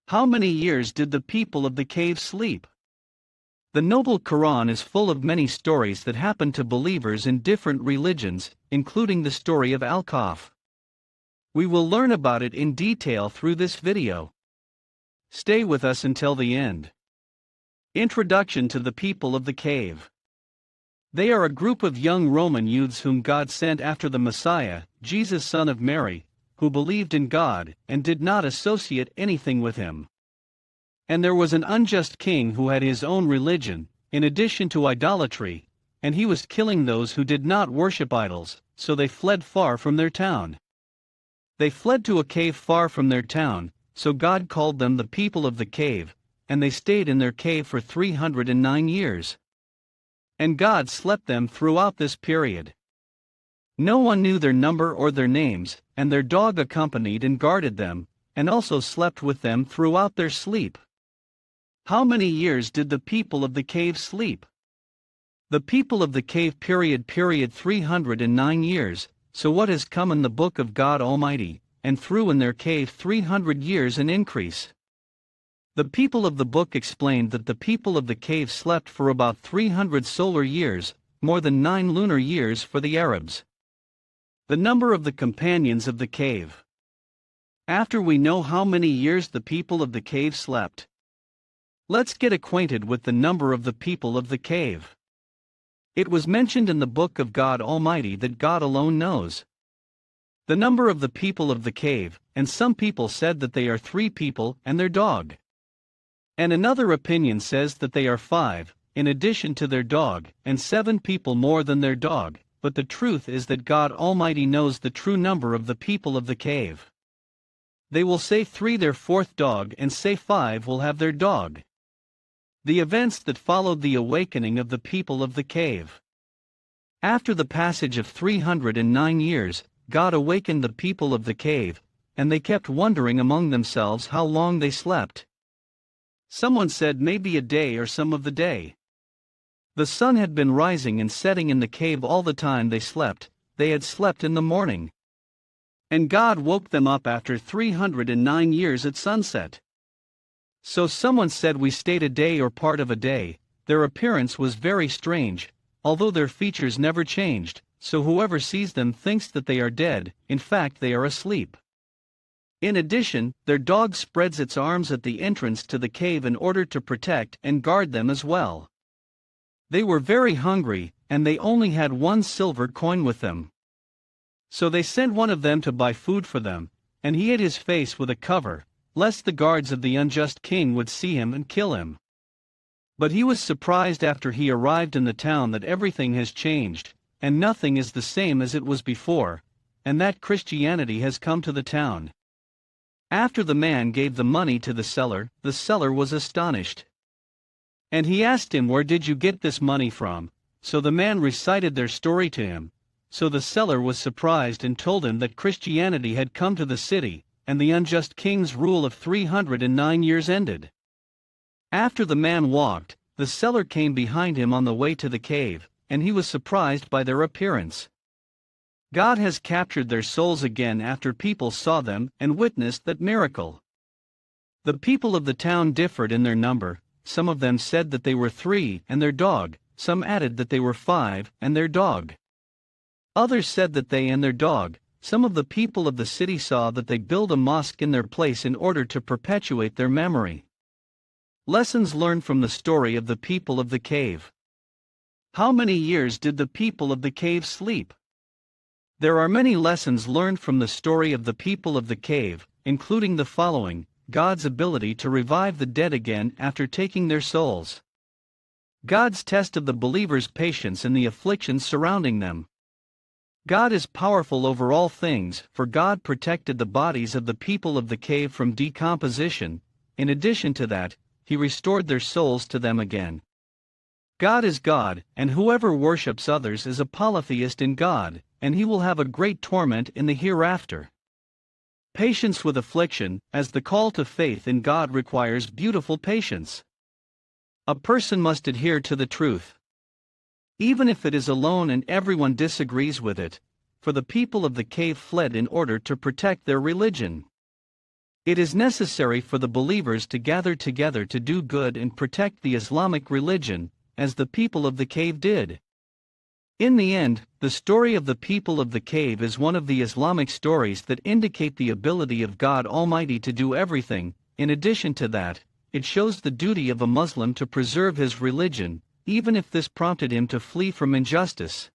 How many years did the people of the cave sleep? The Noble Qur'an is full of many stories that happened to believers in different religions, including the story of Al-Kahf. We will learn about it in detail through this video. Stay with us until the end. Introduction to the people of the cave. They are a group of young Roman youths whom God sent after the Messiah, Jesus, son of Mary, who believed in God and did not associate anything with him. And there was an unjust king who had his own religion, in addition to idolatry, and he was killing those who did not worship idols, so they fled far from their town. They fled to a cave far from their town, so God called them the people of the cave, and they stayed in their cave for 309 years. And God slept them throughout this period. No one knew their number or their names, and their dog accompanied and guarded them, and also slept with them throughout their sleep. How many years did the people of the cave sleep? The people of the cave period 309 years, so what has come in the book of God Almighty, and through in their cave 300 years an increase. The people of the book explained that the people of the cave slept for about 300 solar years, more than 9 lunar years for the Arabs. The number of the companions of the cave. After we know how many years the people of the cave slept, let's get acquainted with the number of the people of the cave. It was mentioned in the book of God Almighty that God alone knows the number of the people of the cave, and some people said that they are 3 people and their dog. And another opinion says that they are 5, in addition to their dog, and 7 people more than their dog, but the truth is that God Almighty knows the true number of the people of the cave. They will say 3 their 4th dog and say 5 will have their dog. The events that followed the awakening of the people of the cave. After the passage of 309 years, God awakened the people of the cave, and they kept wondering among themselves how long they slept. Someone said maybe a day or some of the day. The sun had been rising and setting in the cave all the time they slept. They had slept in the morning. And God woke them up after 309 years at sunset. So someone said we stayed a day or part of a day. Their appearance was very strange, although their features never changed, so whoever sees them thinks that they are dead, in fact they are asleep. In addition, their dog spreads its arms at the entrance to the cave in order to protect and guard them as well. They were very hungry, and they only had 1 silver coin with them. So they sent one of them to buy food for them, and he hid his face with a cover, lest the guards of the unjust king would see him and kill him. But he was surprised after he arrived in the town that everything has changed, and nothing is the same as it was before, and that Christianity has come to the town. After the man gave the money to the seller was astonished. And he asked him, "Where did you get this money from?" So the man recited their story to him. So the seller was surprised and told him that Christianity had come to the city, and the unjust king's rule of 309 years ended. After the man walked, the seller came behind him on the way to the cave, and he was surprised by their appearance. God has captured their souls again after people saw them and witnessed that miracle. The people of the town differed in their number. Some of them said that they were 3 and their dog, some added that they were 5 and their dog. Others said that they and their dog. Some of the people of the city saw that they build a mosque in their place in order to perpetuate their memory. Lessons learned from the story of the people of the cave. How many years did the people of the cave sleep? There are many lessons learned from the story of the people of the cave, including the following: God's ability to revive the dead again after taking their souls. God's test of the believer's patience in the afflictions surrounding them. God is powerful over all things, for God protected the bodies of the people of the cave from decomposition. In addition to that, He restored their souls to them again. God is God, and whoever worships others is a polytheist in God, and he will have a great torment in the hereafter. Patience with affliction, as the call to faith in God requires beautiful patience. A person must adhere to the truth, even if it is alone and everyone disagrees with it, for the people of the cave fled in order to protect their religion. It is necessary for the believers to gather together to do good and protect the Islamic religion, as the people of the cave did. In the end, the story of the people of the cave is one of the Islamic stories that indicate the ability of God Almighty to do everything. In addition to that, it shows the duty of a Muslim to preserve his religion, even if this prompted him to flee from injustice.